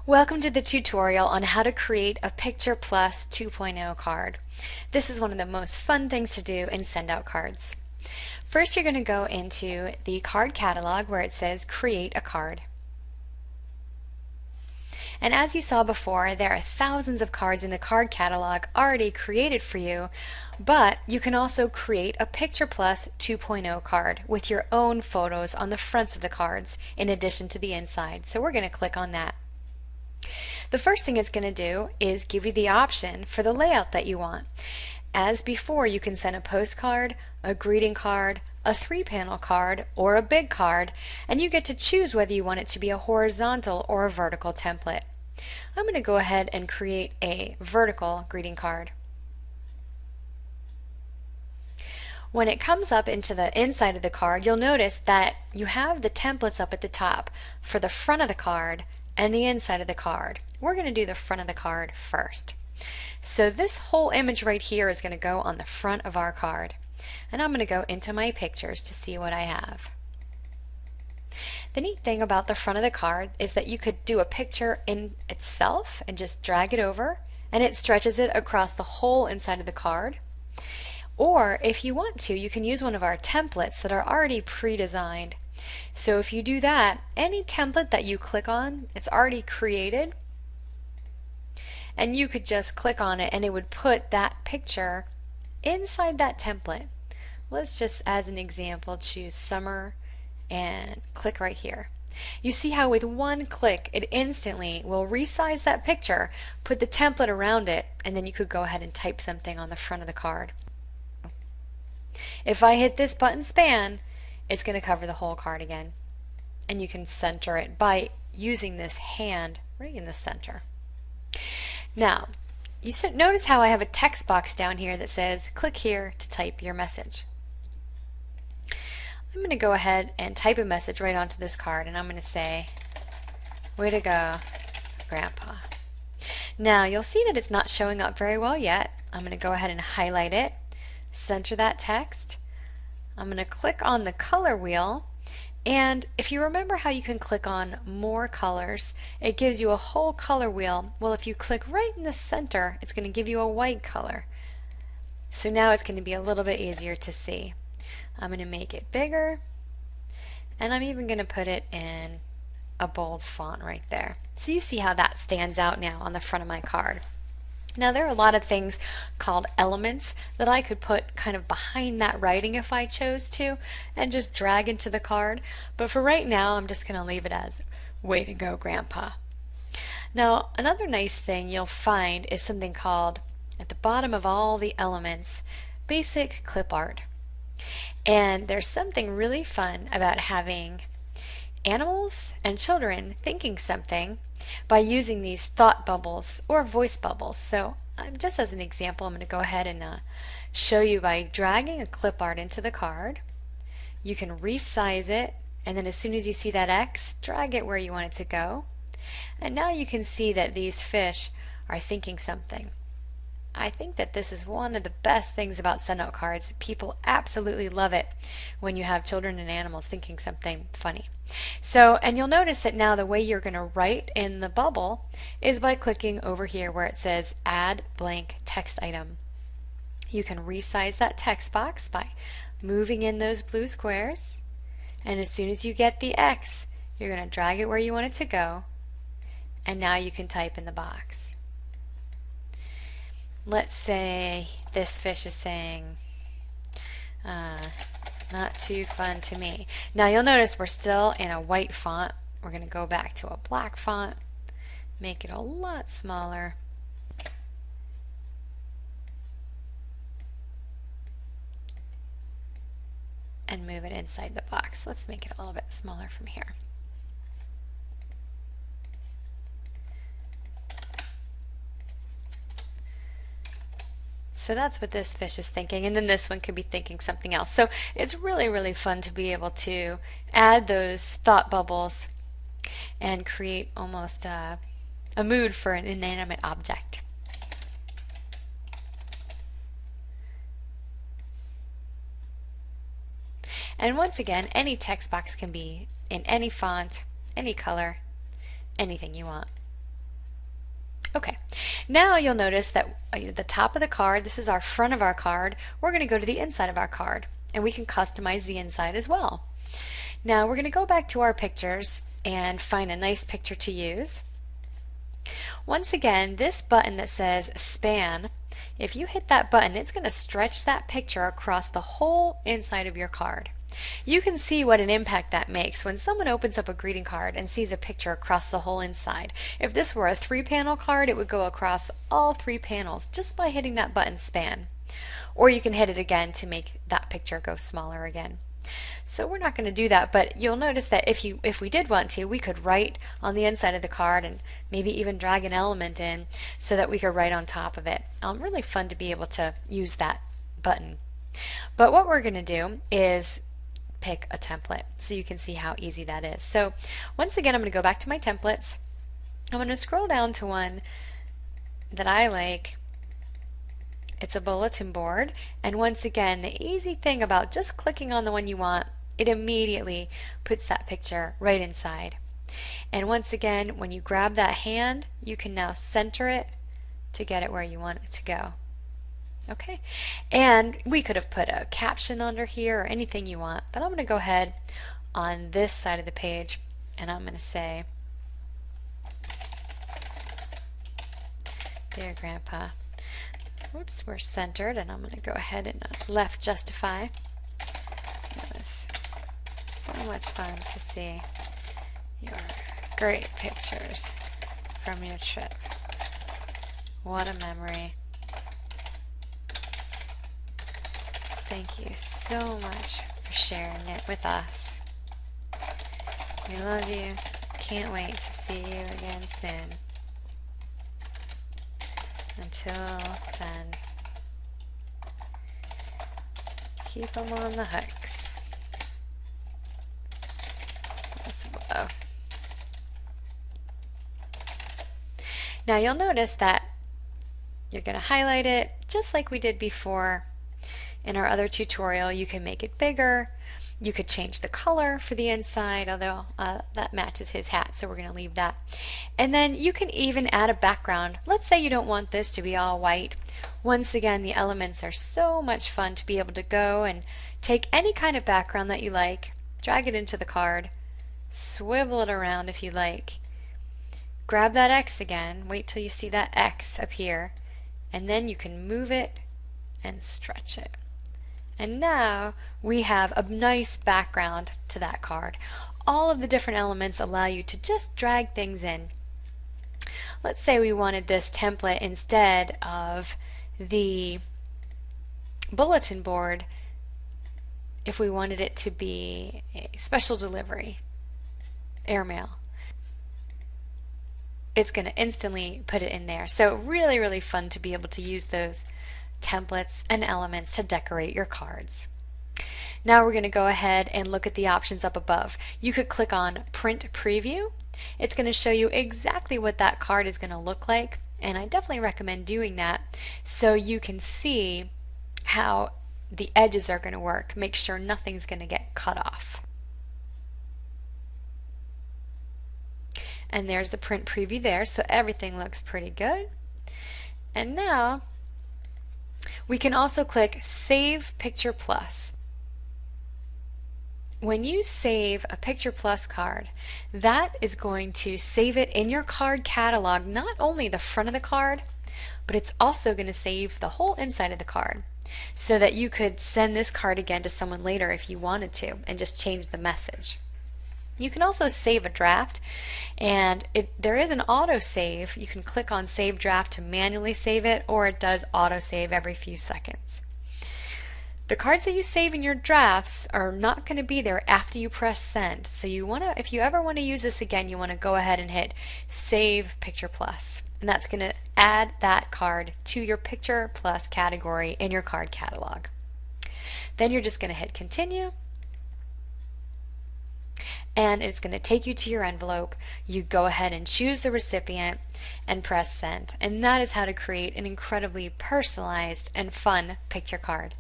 Welcome to the tutorial on how to create a Picture Plus 2.0 card. This is one of the most fun things to do in send out cards. First, you're going to go into the card catalog where it says create a card. And as you saw before, there are thousands of cards in the card catalog already created for you, but you can also create a Picture Plus 2.0 card with your own photos on the fronts of the cards in addition to the inside. So we're going to click on that. The first thing it's going to do is give you the option for the layout that you want. As before, you can send a postcard, a greeting card, a 3-panel card, or a big card, and you get to choose whether you want it to be a horizontal or a vertical template. I'm going to go ahead and create a vertical greeting card. When it comes up into the inside of the card, you'll notice that you have the templates up at the top for the front of the card and the inside of the card. We're going to do the front of the card first. So this whole image right here is going to go on the front of our card. And I'm going to go into my pictures to see what I have. The neat thing about the front of the card is that you could do a picture in itself and just drag it over, and it stretches it across the whole inside of the card. Or if you want to, you can use one of our templates that are already pre-designed. So if you do that, any template that you click on, it's already created, and you could just click on it and it would put that picture inside that template. Let's just, as an example, choose summer and click right here. You see how with one click it instantly will resize that picture, put the template around it, and then you could go ahead and type something on the front of the card. If I hit this button span, it's going to cover the whole card again. And you can center it by using this hand right in the center. Now, you notice how I have a text box down here that says click here to type your message. I'm going to go ahead and type a message right onto this card, and I'm going to say, way to go, Grandpa. Now, you'll see that it's not showing up very well yet. I'm going to go ahead and highlight it, center that text. I'm going to click on the color wheel, and if you remember how you can click on more colors, it gives you a whole color wheel. Well, if you click right in the center, it's going to give you a white color. So now it's going to be a little bit easier to see. I'm going to make it bigger, and I'm even going to put it in a bold font right there. So you see how that stands out now on the front of my card. Now there are a lot of things called elements that I could put kind of behind that writing if I chose to and just drag into the card, but for right now I'm just going to leave it as way to go, Grandpa. Now another nice thing you'll find is something called, at the bottom of all the elements, basic clip art. And there's something really fun about having animals and children thinking something by using these thought bubbles or voice bubbles. So just as an example, I'm going to go ahead and show you by dragging a clip art into the card. You can resize it, and then as soon as you see that X, drag it where you want it to go. And now you can see that these fish are thinking something. I think that this is one of the best things about send out cards. People absolutely love it when you have children and animals thinking something funny. So, and you'll notice that now the way you're going to write in the bubble is by clicking over here where it says add blank text item. You can resize that text box by moving in those blue squares, and as soon as you get the X, you're going to drag it where you want it to go, and now you can type in the box. Let's say this fish is saying, not too fun to me. Now you'll notice we're still in a white font. We're going to go back to a black font, make it a lot smaller. And move it inside the box. Let's make it a little bit smaller from here. So that's what this fish is thinking, and then this one could be thinking something else. So it's really, really fun to be able to add those thought bubbles and create almost a mood for an inanimate object. And once again, any text box can be in any font, any color, anything you want. Okay, now you'll notice that the top of the card, this is our front of our card, we're going to go to the inside of our card, and we can customize the inside as well. Now we're going to go back to our pictures and find a nice picture to use. Once again, this button that says span, if you hit that button, it's going to stretch that picture across the whole inside of your card. You can see what an impact that makes when someone opens up a greeting card and sees a picture across the whole inside. If this were a 3-panel card, it would go across all 3 panels just by hitting that button span. Or you can hit it again to make that picture go smaller again. So we're not going to do that, but you'll notice that if we did want to, we could write on the inside of the card and maybe even drag an element in so that we could write on top of it. Really fun to be able to use that button. But what we're going to do is pick a template so you can see how easy that is. So once again, I'm going to go back to my templates. I'm going to scroll down to one that I like. It's a bulletin board, and once again, the easy thing about just clicking on the one you want, it immediately puts that picture right inside. And once again, when you grab that hand, you can now center it to get it where you want it to go. Okay, and we could have put a caption under here or anything you want, but I'm going to go ahead on this side of the page and I'm going to say, "Dear Grandpa," whoops, we're centered, and I'm going to go ahead and left justify. It was so much fun to see your great pictures from your trip. What a memory. Thank you so much for sharing it with us. We love you. Can't wait to see you again soon. Until then, keep them on the hooks. That's below. Now you'll notice that you're going to highlight it just like we did before in our other tutorial. You can make it bigger. You could change the color for the inside, although that matches his hat, so we're going to leave that. And then you can even add a background. Let's say you don't want this to be all white. Once again, the elements are so much fun to be able to go and take any kind of background that you like, drag it into the card, swivel it around if you like, grab that X again, wait till you see that X appear, and then you can move it and stretch it. And now we have a nice background to that card. All of the different elements allow you to just drag things in. Let's say we wanted this template instead of the bulletin board, if we wanted it to be a special delivery, airmail. It's going to instantly put it in there. So really, really fun to be able to use those templates and elements to decorate your cards. Now we're going to go ahead and look at the options up above. You could click on Print Preview. It's going to show you exactly what that card is going to look like, and I definitely recommend doing that so you can see how the edges are going to work. Make sure nothing's going to get cut off. And there's the print preview there, so everything looks pretty good. And now we can also click Save Picture Plus. When you save a Picture Plus card, that is going to save it in your card catalog, not only the front of the card, but it's also going to save the whole inside of the card so that you could send this card again to someone later if you wanted to and just change the message. You can also save a draft, and there is an autosave. You can click on Save Draft to manually save it, or it does autosave every few seconds. The cards that you save in your drafts are not going to be there after you press send. So you want to, if you ever want to use this again, you want to go ahead and hit Save Picture Plus. And that's going to add that card to your Picture Plus category in your card catalog. Then you're just going to hit Continue. And it's going to take you to your envelope. You go ahead and choose the recipient and press send. And that is how to create an incredibly personalized and fun picture card.